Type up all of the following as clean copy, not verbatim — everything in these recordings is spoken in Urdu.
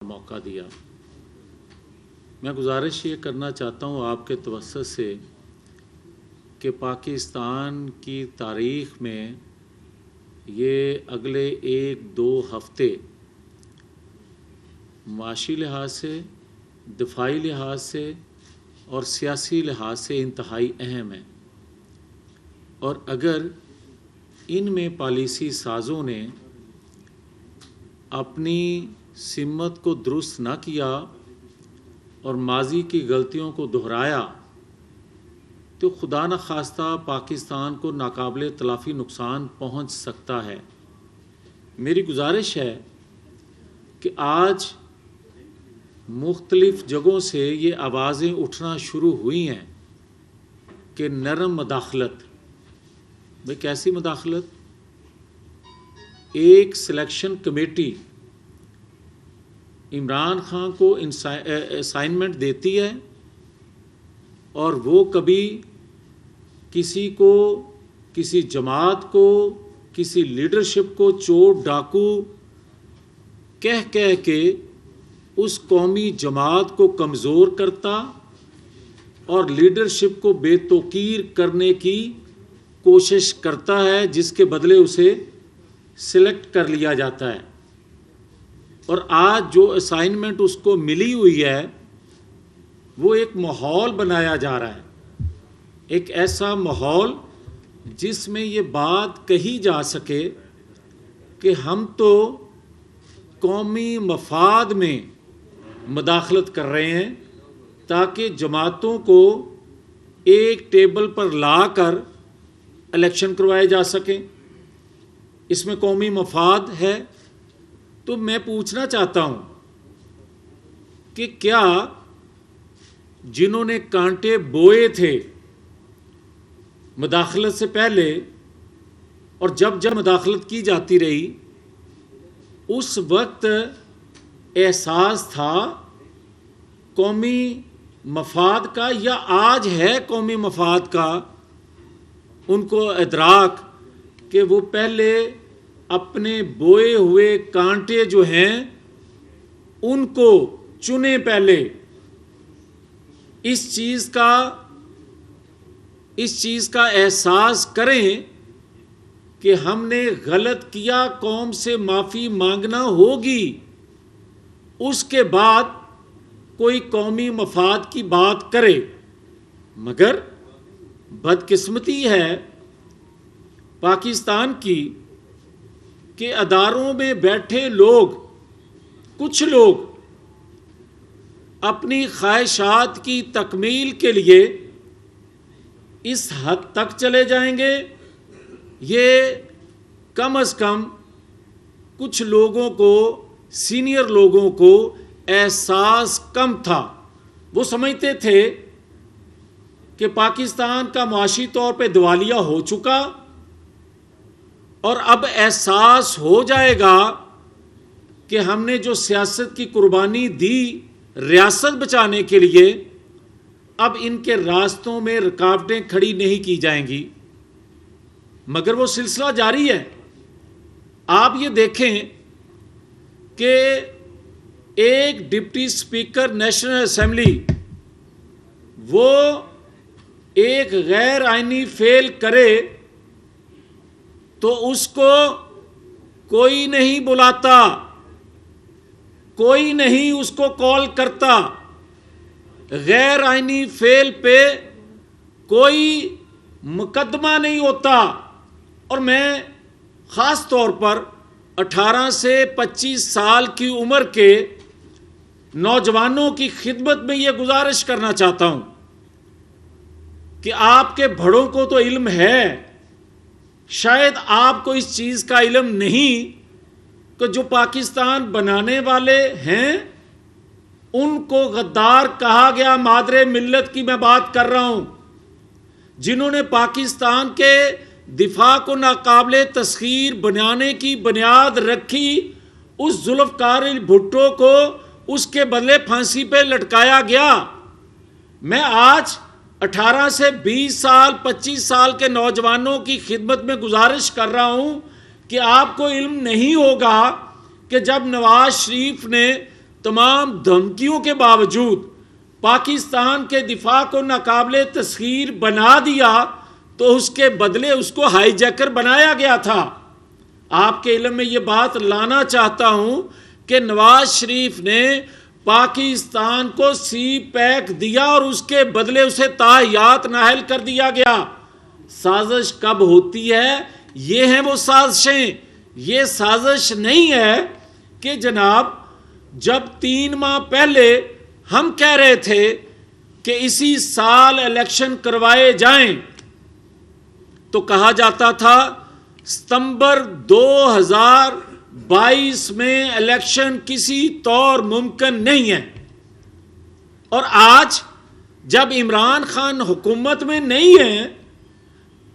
موقع دیا۔ میں گزارش یہ کرنا چاہتا ہوں آپ کے توسط سے کہ پاکستان کی تاریخ میں یہ اگلے 1-2 ہفتے معاشی لحاظ سے، دفاعی لحاظ سے اور سیاسی لحاظ سے انتہائی اہم ہیں، اور اگر ان میں پالیسی سازوں نے اپنی سمت کو درست نہ کیا اور ماضی کی غلطیوں کو دہرایا تو خدا نخواستہ پاکستان کو ناقابل تلافی نقصان پہنچ سکتا ہے۔ میری گزارش ہے کہ آج مختلف جگہوں سے یہ آوازیں اٹھنا شروع ہوئی ہیں کہ نرم مداخلت، بھئی کیسی مداخلت؟ ایک سلیکشن کمیٹی عمران خان کو اسائنمنٹ دیتی ہے اور وہ کبھی کسی کو، کسی جماعت کو، کسی لیڈرشپ کو چور ڈاکو کہہ کے اس قومی جماعت کو کمزور کرتا اور لیڈرشپ کو بے توقیر کرنے کی کوشش کرتا ہے، جس کے بدلے اسے سلیکٹ کر لیا جاتا ہے۔ اور آج جو اسائنمنٹ اس کو ملی ہوئی ہے وہ ایک ماحول بنایا جا رہا ہے، ایک ایسا ماحول جس میں یہ بات کہی جا سکے کہ ہم تو قومی مفاد میں مداخلت کر رہے ہیں تاکہ جماعتوں کو ایک ٹیبل پر لا کر الیکشن کروائے جا سکیں، اس میں قومی مفاد ہے۔ تو میں پوچھنا چاہتا ہوں کہ کیا جنہوں نے کانٹے بوئے تھے مداخلت سے پہلے اور جب مداخلت کی جاتی رہی، اس وقت احساس تھا قومی مفاد کا یا آج ہے قومی مفاد کا ان کو ادراک کہ وہ پہلے اپنے بوئے ہوئے کانٹے جو ہیں ان کو چنیں، پہلے اس چیز کا احساس کریں کہ ہم نے غلط کیا، قوم سے معافی مانگنا ہوگی، اس کے بعد کوئی قومی مفاد کی بات کرے۔ مگر بدقسمتی ہے پاکستان کی کہ اداروں میں بیٹھے لوگ، کچھ لوگ اپنی خواہشات کی تکمیل کے لیے اس حد تک چلے جائیں گے، یہ کم از کم کچھ لوگوں کو، سینئر لوگوں کو احساس کم تھا۔ وہ سمجھتے تھے کہ پاکستان کا معاشی طور پہ دیوالیہ ہو چکا اور اب احساس ہو جائے گا کہ ہم نے جو سیاست کی قربانی دی ریاست بچانے کے لیے، اب ان کے راستوں میں رکاوٹیں کھڑی نہیں کی جائیں گی۔ مگر وہ سلسلہ جاری ہے۔ آپ یہ دیکھیں کہ ایک ڈپٹی اسپیکر نیشنل اسمبلی وہ ایک غیر آئینی فعل کرے تو اس کو کوئی نہیں بلاتا، کوئی نہیں اس کو کال کرتا، غیر آئینی فعل پہ کوئی مقدمہ نہیں ہوتا۔ اور میں خاص طور پر 18 سے 25 سال کی عمر کے نوجوانوں کی خدمت میں یہ گزارش کرنا چاہتا ہوں کہ آپ کے بڑوں کو تو علم ہے، شاید آپ کو اس چیز کا علم نہیں کہ جو پاکستان بنانے والے ہیں ان کو غدار کہا گیا، مادر ملت کی میں بات کر رہا ہوں، جنہوں نے پاکستان کے دفاع کو ناقابل تسخیر بنانے کی بنیاد رکھی، اس ذوالفقار بھٹو کو اس کے بدلے پھانسی پہ لٹکایا گیا۔ میں آج 18 سے 20 سال 25 سال کے نوجوانوں کی خدمت میں گزارش کر رہا ہوں کہ آپ کو علم نہیں ہوگا کہ جب نواز شریف نے تمام دھمکیوں کے باوجود پاکستان کے دفاع کو ناقابل تسخیر بنا دیا تو اس کے بدلے اس کو ہائی جیکر بنایا گیا تھا۔ آپ کے علم میں یہ بات لانا چاہتا ہوں کہ نواز شریف نے پاکستان کو سی پیک دیا اور اس کے بدلے اسے تاحیات نااہل کر دیا گیا۔ سازش کب ہوتی ہے؟ یہ ہیں وہ سازشیں۔ یہ سازش نہیں ہے کہ جناب جب 3 ماہ پہلے ہم کہہ رہے تھے کہ اسی سال الیکشن کروائے جائیں تو کہا جاتا تھا ستمبر 2022 میں الیکشن کسی طور ممکن نہیں ہے، اور آج جب عمران خان حکومت میں نہیں ہے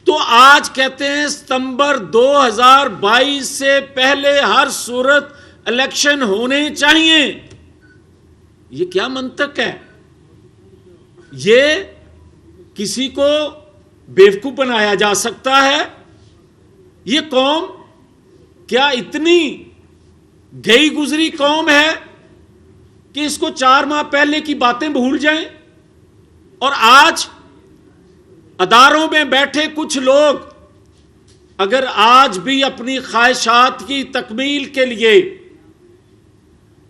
تو آج کہتے ہیں ستمبر 2022 سے پہلے ہر صورت الیکشن ہونے چاہیے۔ یہ کیا منطق ہے؟ یہ کسی کو بیوقوف بنایا جا سکتا ہے؟ یہ قوم کیا اتنی گئی گزری قوم ہے کہ اس کو 4 ماہ پہلے کی باتیں بھول جائیں؟ اور آج اداروں میں بیٹھے کچھ لوگ اگر آج بھی اپنی خواہشات کی تکمیل کے لیے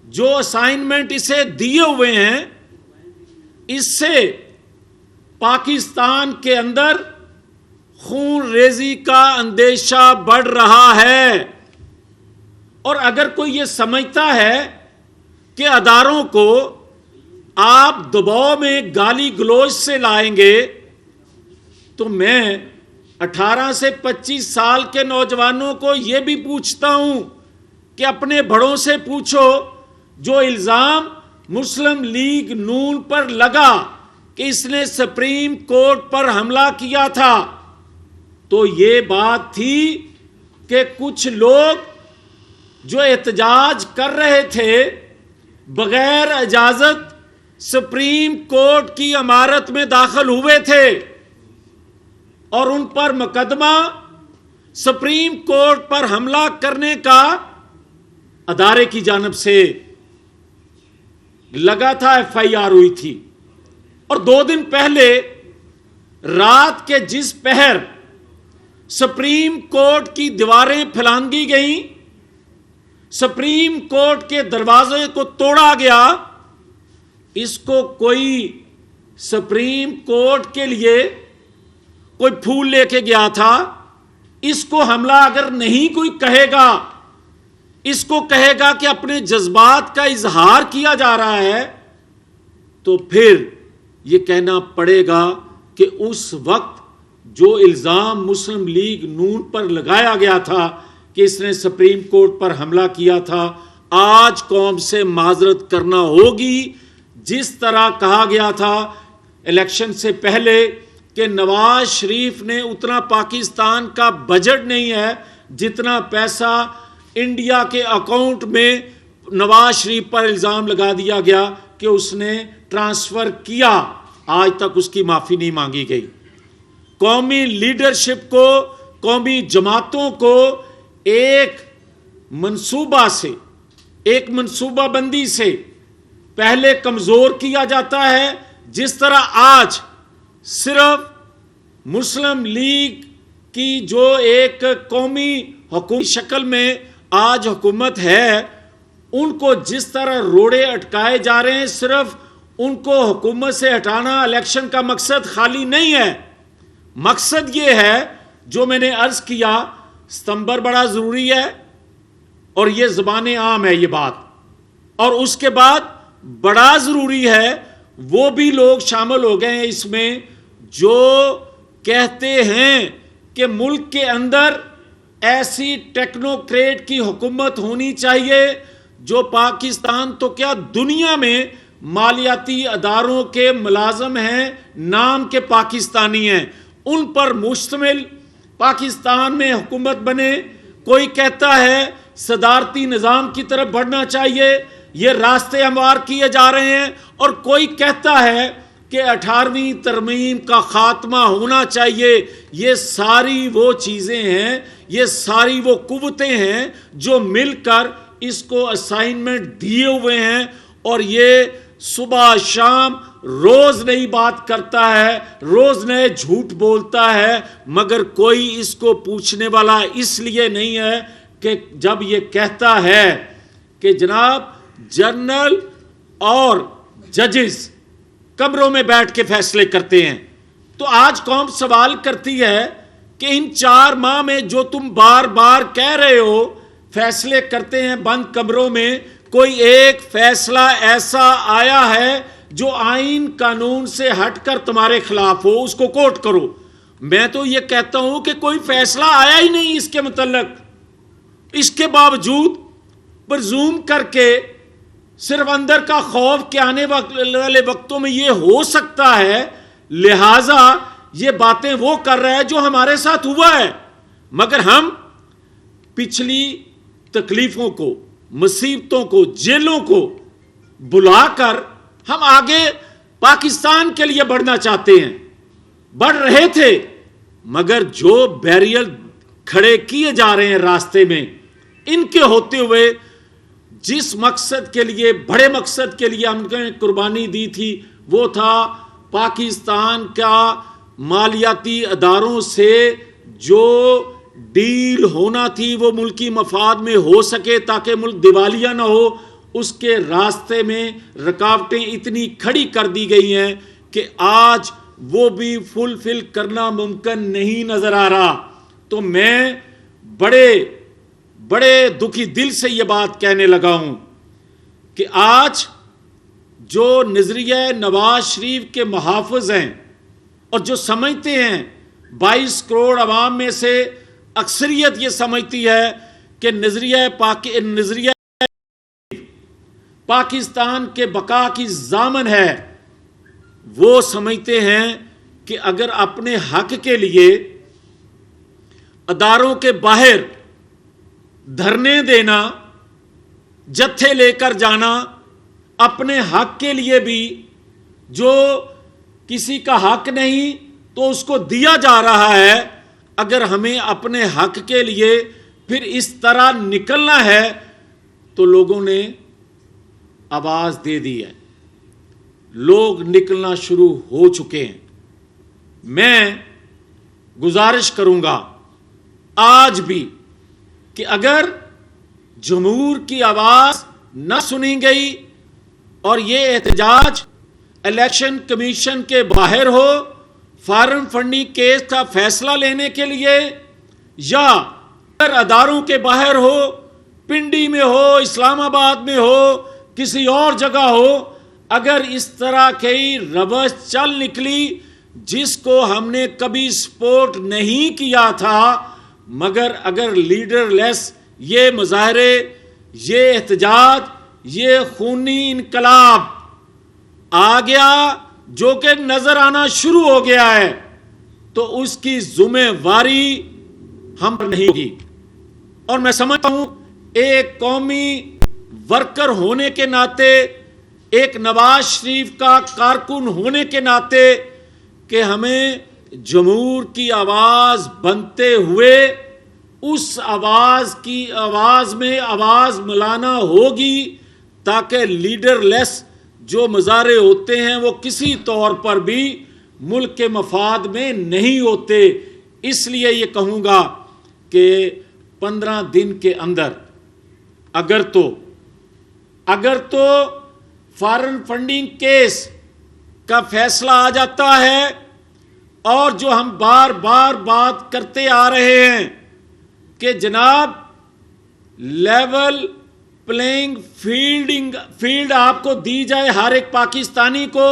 جو اسائنمنٹ اسے دیے ہوئے ہیں، اس سے پاکستان کے اندر خون ریزی کا اندیشہ بڑھ رہا ہے، اور اگر کوئی یہ سمجھتا ہے کہ اداروں کو آپ دباؤ میں گالی گلوچ سے لائیں گے، تو میں 18 سے 25 سال کے نوجوانوں کو یہ بھی پوچھتا ہوں کہ اپنے بڑوں سے پوچھو، جو الزام مسلم لیگ نون پر لگا کہ اس نے سپریم کورٹ پر حملہ کیا تھا، تو یہ بات تھی کہ کچھ لوگ جو احتجاج کر رہے تھے بغیر اجازت سپریم کورٹ کی عمارت میں داخل ہوئے تھے، اور ان پر مقدمہ سپریم کورٹ پر حملہ کرنے کا ادارے کی جانب سے لگا تھا، FIR ہوئی تھی۔ اور 2 دن پہلے رات کے جس پہر سپریم کورٹ کی دیواریں پھلانگی گئیں، سپریم کورٹ کے دروازے کو توڑا گیا، اس کو کوئی سپریم کورٹ کے لیے کوئی پھول لے کے گیا تھا، اس کو حملہ اگر نہیں کوئی کہے گا، اس کو کہے گا کہ اپنے جذبات کا اظہار کیا جا رہا ہے، تو پھر یہ کہنا پڑے گا کہ اس وقت جو الزام مسلم لیگ نون پر لگایا گیا تھا کہ اس نے سپریم کورٹ پر حملہ کیا تھا، آج قوم سے معذرت کرنا ہوگی۔ جس طرح کہا گیا تھا الیکشن سے پہلے کہ نواز شریف نے اتنا پاکستان کا بجٹ نہیں ہے جتنا پیسہ انڈیا کے اکاؤنٹ میں نواز شریف پر الزام لگا دیا گیا کہ اس نے ٹرانسفر کیا، آج تک اس کی معافی نہیں مانگی گئی۔ قومی لیڈرشپ کو، قومی جماعتوں کو ایک منصوبہ سے، ایک منصوبہ بندی سے پہلے کمزور کیا جاتا ہے، جس طرح آج صرف مسلم لیگ کی جو ایک قومی حکومت شکل میں آج حکومت ہے، ان کو جس طرح روڑے اٹکائے جا رہے ہیں، صرف ان کو حکومت سے ہٹانا الیکشن کا مقصد خالی نہیں ہے۔ مقصد یہ ہے جو میں نے عرض کیا، ستمبر بڑا ضروری ہے، اور یہ زبان عام ہے یہ بات، اور اس کے بعد بڑا ضروری ہے وہ بھی لوگ شامل ہو گئے ہیں اس میں جو کہتے ہیں کہ ملک کے اندر ایسی ٹیکنوکریٹ کی حکومت ہونی چاہیے جو پاکستان تو کیا دنیا میں مالیاتی اداروں کے ملازم ہیں، نام کے پاکستانی ہیں، ان پر مشتمل پاکستان میں حکومت بنے۔ کوئی کہتا ہے صدارتی نظام کی طرف بڑھنا چاہیے، یہ راستے ہموار کیے جا رہے ہیں، اور کوئی کہتا ہے کہ 18ویں ترمیم کا خاتمہ ہونا چاہیے۔ یہ ساری وہ چیزیں ہیں، یہ ساری وہ قوتیں ہیں جو مل کر اس کو اسائنمنٹ دیے ہوئے ہیں، اور یہ صبح شام روز نئی بات کرتا ہے، روز نئے جھوٹ بولتا ہے، مگر کوئی اس کو پوچھنے والا اس لیے نہیں ہے کہ جب یہ کہتا ہے کہ جناب جنرل اور ججز کمروں میں بیٹھ کے فیصلے کرتے ہیں، تو آج قوم سوال کرتی ہے کہ ان 4 ماہ میں جو تم بار بار کہہ رہے ہو فیصلے کرتے ہیں بند کمروں میں، کوئی ایک فیصلہ ایسا آیا ہے جو آئین قانون سے ہٹ کر تمہارے خلاف ہو؟ اس کو کوٹ کرو۔ میں تو یہ کہتا ہوں کہ کوئی فیصلہ آیا ہی نہیں اس کے متعلق، اس کے باوجود پرزوم کر کے صرف اندر کا خوف کہ آنے والے وقتوں میں یہ ہو سکتا ہے، لہٰذا یہ باتیں وہ کر رہا ہے جو ہمارے ساتھ ہوا ہے۔ مگر ہم پچھلی تکلیفوں کو، مصیبتوں کو، جیلوں کو بلا کر ہم آگے پاکستان کے لیے بڑھنا چاہتے ہیں، بڑھ رہے تھے، مگر جو بیریئر کھڑے کیے جا رہے ہیں راستے میں، ان کے ہوتے ہوئے جس مقصد کے لیے، بڑے مقصد کے لیے ہم نے قربانی دی تھی، وہ تھا پاکستان کا مالیاتی اداروں سے جو ڈیل ہونا تھی وہ ملکی مفاد میں ہو سکے تاکہ ملک دیوالیہ نہ ہو۔ اس کے راستے میں رکاوٹیں اتنی کھڑی کر دی گئی ہیں کہ آج وہ بھی فلفل کرنا ممکن نہیں نظر آ رہا۔ تو میں بڑے دکھی دل سے یہ بات کہنے لگا ہوں کہ آج جو نظریہ نواز شریف کے محافظ ہیں اور جو سمجھتے ہیں 22 کروڑ عوام میں سے اکثریت یہ سمجھتی ہے کہ نظریہ پاکستان کے بقا کی ضامن ہے، وہ سمجھتے ہیں کہ اگر اپنے حق کے لیے اداروں کے باہر دھرنے دینا، جتھے لے کر جانا، اپنے حق کے لیے بھی جو کسی کا حق نہیں تو اس کو دیا جا رہا ہے، اگر ہمیں اپنے حق کے لیے پھر اس طرح نکلنا ہے تو لوگوں نے آواز دے دی ہے، لوگ نکلنا شروع ہو چکے ہیں۔ میں گزارش کروں گا آج بھی کہ اگر جمہور کی آواز نہ سنی گئی اور یہ احتجاج الیکشن کمیشن کے باہر ہو فارن فنڈنگ کیس کا فیصلہ لینے کے لیے، یا اگر اداروں کے باہر ہو، پنڈی میں ہو، اسلام آباد میں ہو، کسی اور جگہ ہو، اگر اس طرح کی روش چل نکلی جس کو ہم نے کبھی سپورٹ نہیں کیا تھا، مگر اگر لیڈر لیس یہ مظاہرے، یہ احتجاج، یہ خونی انقلاب آ گیا جو کہ نظر آنا شروع ہو گیا ہے، تو اس کی ذمہ واری ہم پر نہیں ہوگی۔ اور میں سمجھتا ہوں ایک قومی ورکر ہونے کے ناطے، ایک نواز شریف کا کارکن ہونے کے ناطے، کہ ہمیں جمہور کی آواز بنتے ہوئے اس آواز کی آواز میں آواز ملانا ہوگی تاکہ لیڈر لیس جو مظاہرے ہوتے ہیں وہ کسی طور پر بھی ملک کے مفاد میں نہیں ہوتے۔ اس لیے یہ کہوں گا کہ 15 دن کے اندر اگر تو فارن فنڈنگ کیس کا فیصلہ آ جاتا ہے، اور جو ہم بار بار بات کرتے آ رہے ہیں کہ جناب لیول پلینگ فیلڈ آپ کو دی جائے ہر ایک پاکستانی کو،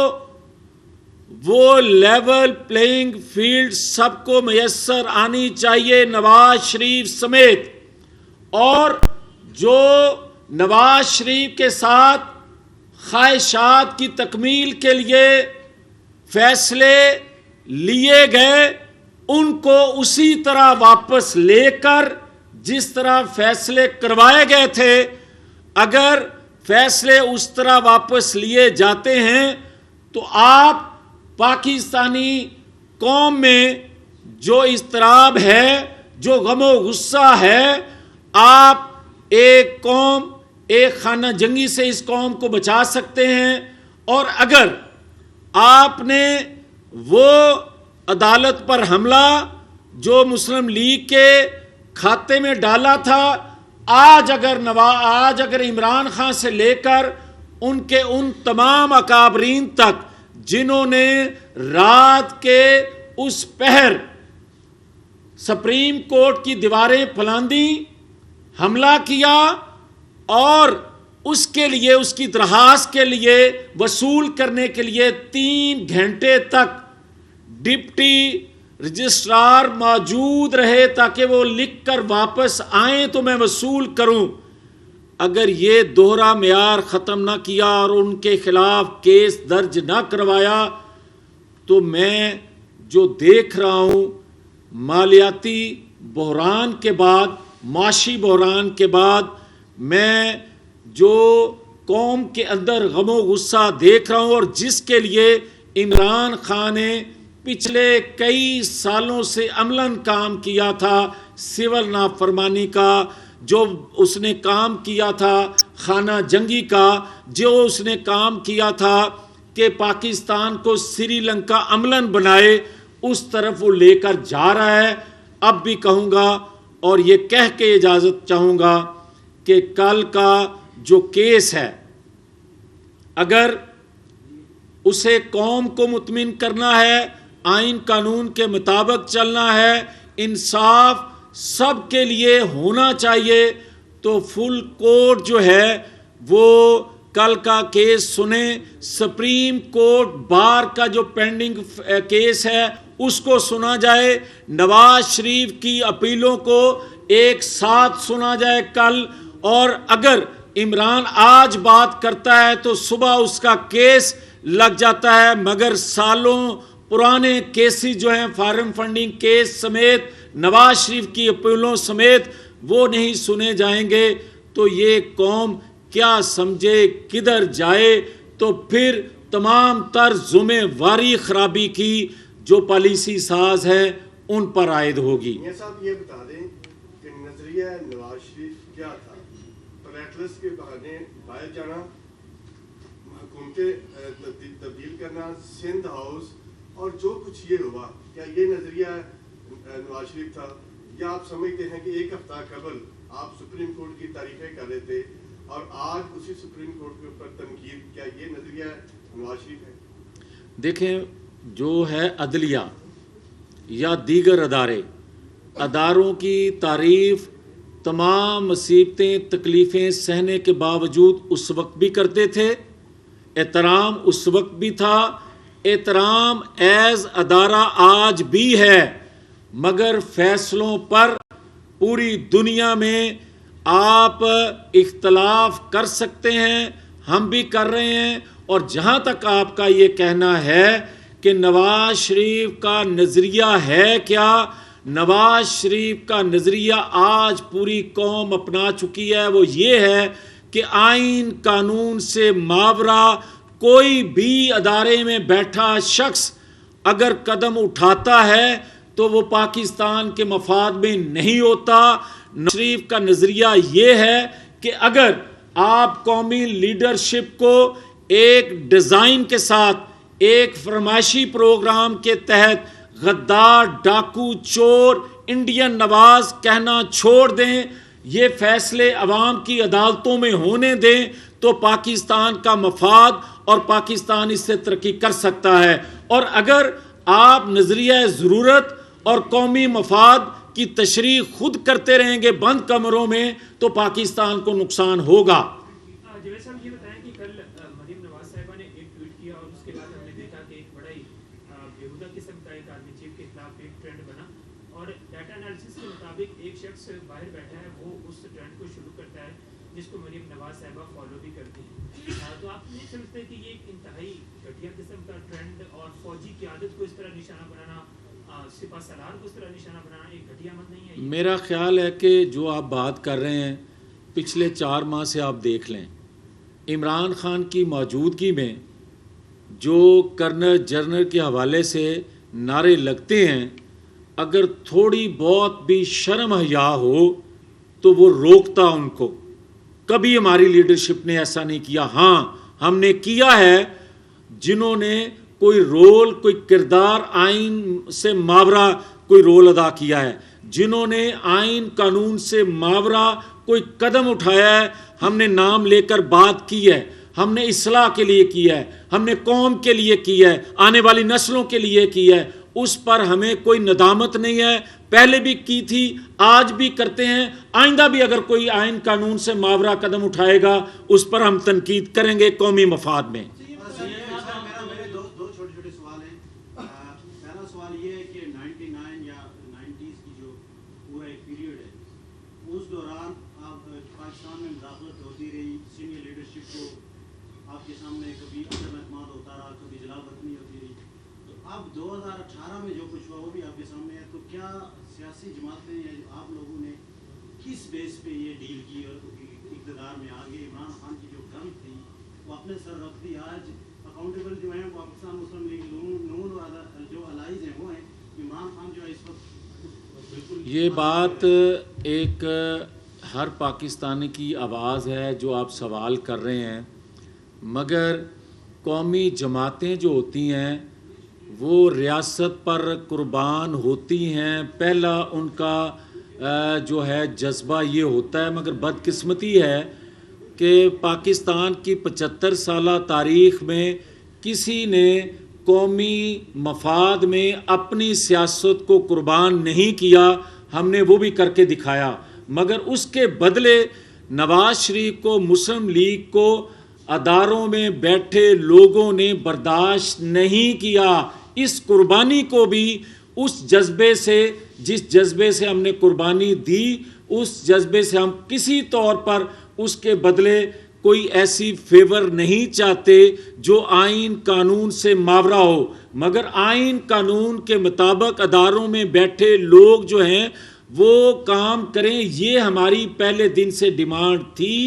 وہ لیول پلینگ فیلڈ سب کو میسر آنی چاہیے نواز شریف سمیت، اور جو نواز شریف کے ساتھ خواہشات کی تکمیل کے لیے فیصلے لیے گئے ان کو اسی طرح واپس لے کر جس طرح فیصلے کروائے گئے تھے، اگر فیصلے اس طرح واپس لیے جاتے ہیں تو آپ پاکستانی قوم میں جو اضطراب ہے، جو غم و غصہ ہے، آپ ایک قوم، ایک خانہ جنگی سے اس قوم کو بچا سکتے ہیں، اور اگر آپ نے وہ عدالت پر حملہ جو مسلم لیگ کے کھاتے میں ڈالا تھا، آج اگر عمران خان سے لے کر ان تمام اکابرین تک جنہوں نے رات کے اس پہر سپریم کورٹ کی دیواریں پھلاندی، حملہ کیا، اور اس کے لیے، اس کی درخواست کے لیے وصول کرنے کے لیے 3 گھنٹے تک ڈپٹی رجسٹرار موجود رہے تاکہ وہ لکھ کر واپس آئیں تو میں وصول کروں، اگر یہ دوہرا معیار ختم نہ کیا اور ان کے خلاف کیس درج نہ کروایا، تو میں جو دیکھ رہا ہوں مالیاتی بحران کے بعد، معاشی بحران کے بعد، میں جو قوم کے اندر غم و غصہ دیکھ رہا ہوں، اور جس کے لیے عمران خان نے پچھلے کئی سالوں سے عملاً کام کیا تھا، سول نافرمانی کا جو اس نے کام کیا تھا، خانہ جنگی کا جو اس نے کام کیا تھا کہ پاکستان کو سری لنکا عملاً بنائے، اس طرف وہ لے کر جا رہا ہے۔ اب بھی کہوں گا اور یہ کہہ کے اجازت چاہوں گا کہ کل کا جو کیس ہے، اگر اسے قوم کو مطمئن کرنا ہے، آئین قانون کے مطابق چلنا ہے، انصاف سب کے لیے ہونا چاہیے، تو فل کورٹ جو ہے وہ کل کا کیس سنیں، سپریم کورٹ بار کا جو پینڈنگ کیس ہے اس کو سنا جائے، نواز شریف کی اپیلوں کو ایک ساتھ سنا جائے کل، اور اگر عمران آج بات کرتا ہے تو صبح اس کا کیس لگ جاتا ہے، مگر سالوں پرانے کیسز جو ہیں، فارم فنڈنگ کیس سمیت، نواز شریف کی اپیلوں سمیت، وہ نہیں سنے جائیں گے، تو یہ قوم کیا سمجھے کدھر جائے، تو پھر تمام تر ذمہ واری خرابی کی جو پالیسی ساز ہے ان پر عائد ہوگی۔ میاں صاحب یہ بتا دیں کہ نظریہ نواز شریف کیا تھا؟ پلیٹلس کے بہانے باہر جانا، حکومتیں تبدیل کرنا، سندھ ہاؤس، اور جو کچھ یہ ہوا، کیا یہ نظریہ نواز شریف تھا؟ یا آپ سمجھتے ہیں کہ ایک ہفتہ قبل آپ سپریم کورٹ کی تعریفیں کر رہے تھے اور آج اسی سپریم کورٹ کے اوپر تنقید، کیا یہ نظریہ نواز شریف ہے؟ دیکھیں، جو ہے عدلیہ یا دیگر اداروں کی تعریف تمام مصیبتیں تکلیفیں سہنے کے باوجود اس وقت بھی کرتے تھے، احترام اس وقت بھی تھا، احترام ایز ادارہ آج بھی ہے، مگر فیصلوں پر پوری دنیا میں آپ اختلاف کر سکتے ہیں، ہم بھی کر رہے ہیں، اور جہاں تک آپ کا یہ کہنا ہے کہ نواز شریف کا نظریہ ہے کیا، نواز شریف کا نظریہ آج پوری قوم اپنا چکی ہے، وہ یہ ہے کہ آئین قانون سے ماورا کوئی بھی ادارے میں بیٹھا شخص اگر قدم اٹھاتا ہے تو وہ پاکستان کے مفاد میں نہیں ہوتا۔ نواز شریف کا نظریہ یہ ہے کہ اگر آپ قومی لیڈرشپ کو ایک ڈیزائن کے ساتھ، ایک فرمائشی پروگرام کے تحت غدار، ڈاکو، چور، انڈین نواز کہنا چھوڑ دیں، یہ فیصلے عوام کی عدالتوں میں ہونے دیں، تو پاکستان کا مفاد اور پاکستان اس سے ترقی کر سکتا ہے۔ اور اگر آپ نظریہ ضرورت اور قومی مفاد کی تشریح خود کرتے رہیں گے بند کمروں میں، تو پاکستان کو نقصان ہوگا۔ جوید صاحب یہ بتائیں کہ کل مریم نواز صاحبہ نے ایک ٹویٹ کیا اور اس کے بعد ہم نے دیکھا کہ ایک بڑا ہی بےہودہ قسم کا ایک آرمی چیف کے خلاف ایک ٹرینڈ بنا، اور ڈیٹا انالیسس کے مطابق ایک شخص باہر بیٹھا ہے، وہ اس ٹرینڈ کو شروع کرتا ہے جس کو مریم نواز صاحبہ فالو بھی کرتی ہیں۔ تو آپ نہیں سمجھتے کہ یہ ایک انتہائی گھٹیا قسم کا ٹرینڈ اور فوجی قیادت کو اس طرح نشانہ بنانا، سپہ سالار کو اس طرح نشانہ بنانا ایک گھٹیا مت نہیں ہے؟ میرا خیال ہے کہ جو آپ بات کر رہے ہیں پچھلے 4 ماہ سے آپ دیکھ لیں، عمران خان کی موجودگی میں جو کرنل جنرل کے حوالے سے نعرے لگتے ہیں، اگر تھوڑی بہت بھی شرم حیا ہو تو وہ روکتا ان کو، کبھی ہماری لیڈرشپ نے ایسا نہیں کیا. ہاں ہم نے کیا ہے جنہوں نے کوئی رول، کوئی کردار آئین سے ماورا کوئی رول ادا کیا ہے، جنہوں نے آئین قانون سے ماورا کوئی قدم اٹھایا ہے، ہم نے نام لے کر بات کی ہے، ہم نے اصلاح کے لیے کیا ہے، ہم نے قوم کے لیے کیا ہے، آنے والی نسلوں کے لیے کیا ہے. اس پر ہمیں کوئی ندامت نہیں ہے. پہلے بھی کی تھی، آج بھی کرتے ہیں، آئندہ بھی اگر کوئی آئین قانون سے ماورا قدم اٹھائے گا اس پر ہم تنقید کریں گے قومی مفاد میں. میرے دو چھوٹے چھوٹے سوال ہیں. پہلا سوال یہ ہے کہ 99 یا 90s کی جو پورا ایک پیریڈ ہے، اس دوران آپ پاکستان میں مداخلت ہوتی رہی، سینئر لیڈرشپ کو آپ کے سامنے کبھی عدم اعتماد ہوتا رہا، کبھی جلا وطنی ہوتی رہی. تو اب 2018 میں جو کچھ ہوا وہ بھی آپ کے سامنے ہے. تو کیا سیاسی جماعتیں یا آپ لوگوں نے کس بیس پہ یہ ڈیل کی اور اقتدار میں آگے عمران خان کی جو گن تھی وہ اپنے سر رکھ دی؟ آج اکاؤنٹیبل جو ہیں پاکستان مسلم لیگ نون اور جو الائز ہیں وہ ہیں. عمران خان جو ہے اس وقت بالکل یہ بات ایک ہر پاکستانی کی آواز ہے جو آپ سوال کر رہے ہیں، مگر قومی جماعتیں جو ہوتی ہیں وہ ریاست پر قربان ہوتی ہیں. پہلا ان کا جو ہے جذبہ یہ ہوتا ہے، مگر بدقسمتی ہے کہ پاکستان کی 75 سالہ تاریخ میں کسی نے قومی مفاد میں اپنی سیاست کو قربان نہیں کیا. ہم نے وہ بھی کر کے دکھایا، مگر اس کے بدلے نواز شریف کو، مسلم لیگ کو اداروں میں بیٹھے لوگوں نے برداشت نہیں کیا. اس قربانی کو بھی اس جذبے سے، جس جذبے سے ہم نے قربانی دی، اس جذبے سے ہم کسی طور پر اس کے بدلے کوئی ایسی فیور نہیں چاہتے جو آئین قانون سے ماورا ہو. مگر آئین قانون کے مطابق اداروں میں بیٹھے لوگ جو ہیں وہ کام کریں، یہ ہماری پہلے دن سے ڈیمانڈ تھی،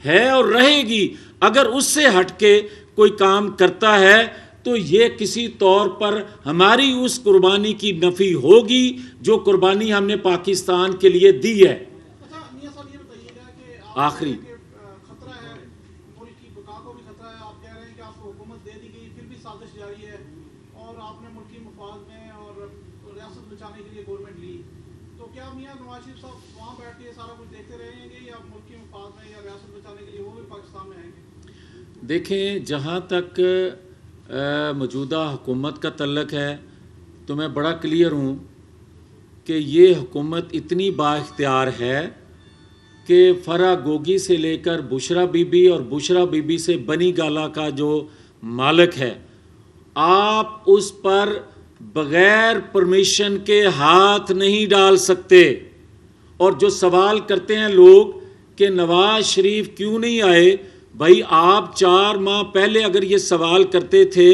ہے اور رہے گی. اگر اس سے ہٹ کے کوئی کام کرتا ہے تو یہ کسی طور پر ہماری اس قربانی کی نفی ہوگی جو قربانی ہم نے پاکستان کے لیے دی ہے. آخری خطرہ ہے، ملک کی بقا کو بھی خطرہ ہے. آپ کہہ رہے ہیں کہ آپ کو حکومت دے دی گئی پھر بھی سازش جاری ہے اور آپ نے ملکی مفاد میں اور ریاست بچانے کے لیے گورنمنٹ لی. تو کیا میاں نواز شریف صاحب وہاں بیٹھ کے سارا کچھ دیکھتے رہیں گے یا ملکی مفاد میں یا ریاست بچانے کے لیے وہ بھی پاکستان میں آئیں گے؟ دیکھیں، جہاں تک موجودہ حکومت کا تعلق ہے تو میں بڑا کلیئر ہوں کہ یہ حکومت اتنی با اختیار ہے کہ فرح گوگی سے لے کر بشرا بی بی اور بشرا بی بی سے بنی گالا کا جو مالک ہے، آپ اس پر بغیر پرمیشن کے ہاتھ نہیں ڈال سکتے. اور جو سوال کرتے ہیں لوگ کہ نواز شریف کیوں نہیں آئے، بھائی آپ 4 ماہ پہلے اگر یہ سوال کرتے تھے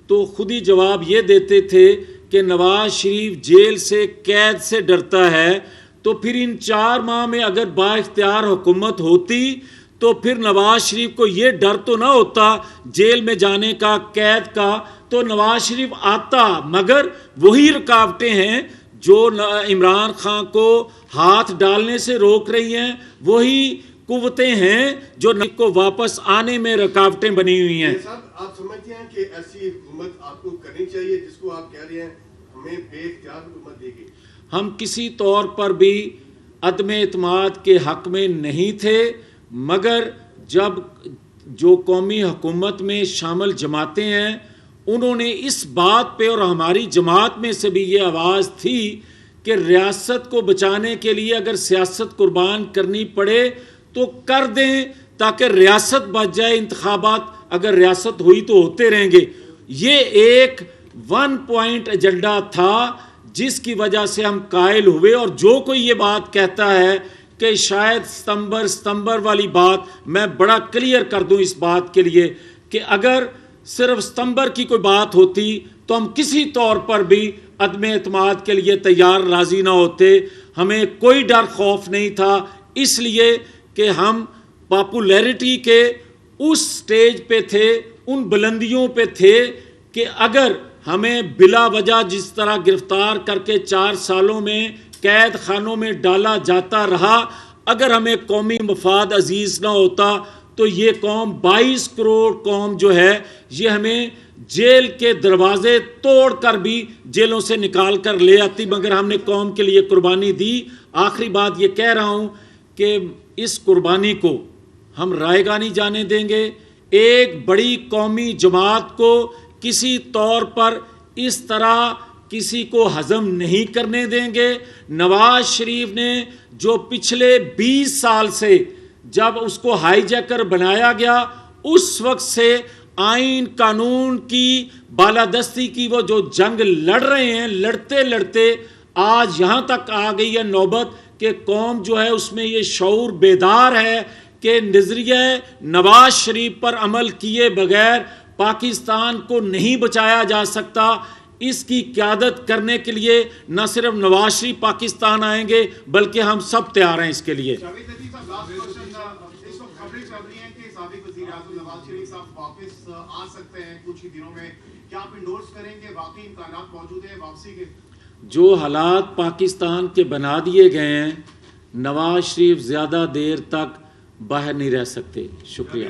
تو خود ہی جواب یہ دیتے تھے کہ نواز شریف جیل سے، قید سے ڈرتا ہے. تو پھر ان 4 ماہ میں اگر با اختیار حکومت ہوتی تو پھر نواز شریف کو یہ ڈر تو نہ ہوتا جیل میں جانے کا، قید کا، تو نواز شریف آتا. مگر وہی رکاوٹیں ہیں جو عمران خان کو ہاتھ ڈالنے سے روک رہی ہیں، وہی قوتیں ہیں جو کو واپس آنے میں رکاوٹیں بنی ہوئی ہیں. صاحب آپ سمجھتے ہیں کہ ایسی حکومت آپ کو کرنی چاہیے جس کو آپ کہہ رہے ہیں ہمیں بے اختیار حکومت دے گی؟ ہم کسی طور پر بھی عدم اعتماد کے حق میں نہیں تھے، مگر جب جو قومی حکومت میں شامل جماعتیں ہیں انہوں نے اس بات پہ، اور ہماری جماعت میں سے بھی یہ آواز تھی کہ ریاست کو بچانے کے لیے اگر سیاست قربان کرنی پڑے تو کر دیں تاکہ ریاست بچ جائے. انتخابات اگر ریاست ہوئی تو ہوتے رہیں گے. یہ ایک 1 پوائنٹ ایجنڈا تھا جس کی وجہ سے ہم قائل ہوئے. اور جو کوئی یہ بات کہتا ہے کہ شاید ستمبر والی بات، میں بڑا کلیئر کر دوں اس بات کے لیے کہ اگر صرف ستمبر کی کوئی بات ہوتی تو ہم کسی طور پر بھی عدم اعتماد کے لیے تیار راضی نہ ہوتے. ہمیں کوئی ڈر خوف نہیں تھا، اس لیے کہ ہم پاپولیرٹی کے اس سٹیج پہ تھے، ان بلندیوں پہ تھے کہ اگر ہمیں بلا وجہ جس طرح گرفتار کر کے 4 سالوں میں قید خانوں میں ڈالا جاتا رہا، اگر ہمیں قومی مفاد عزیز نہ ہوتا تو یہ قوم 22 کروڑ قوم جو ہے یہ ہمیں جیل کے دروازے توڑ کر بھی جیلوں سے نکال کر لے آتی، مگر ہم نے قوم کے لیے قربانی دی۔ آخری بات یہ کہہ رہا ہوں کہ اس قربانی کو ہم رائے گاہ نہیں جانے دیں گے۔ ایک بڑی قومی جماعت کو کسی طور پر اس طرح کسی کو ہضم نہیں کرنے دیں گے۔ نواز شریف نے جو پچھلے 20 سال سے جب اس کو ہائی جیکر بنایا گیا اس وقت سے آئین قانون کی بالادستی کی وہ جو جنگ لڑ رہے ہیں، لڑتے لڑتے آج یہاں تک آ گئی ہے نوبت کہ قوم جو ہے اس میں یہ شعور بیدار ہے کہ نظریہ نواز شریف پر عمل کیے بغیر پاکستان کو نہیں بچایا جا سکتا۔ اس کی قیادت کرنے کے لیے نہ صرف نواز شریف پاکستان آئیں گے بلکہ ہم سب تیار ہیں اس کے لیے۔ جاوید عزیز صاحب، لاسٹ کوسچن، اس وقت خبریں چل رہی ہیں کہ سابق وزیر اعظم نواز شریف صاحب واپس آ سکتے ہیں کچھ ہی دنوں میں، کیا آپ انڈورس کریں کہ واقعی امکانات موجود ہیں واپسی کے؟ جو حالات پاکستان کے بنا دیے گئے ہیں، نواز شریف زیادہ دیر تک باہر نہیں رہ سکتے۔ شکریہ۔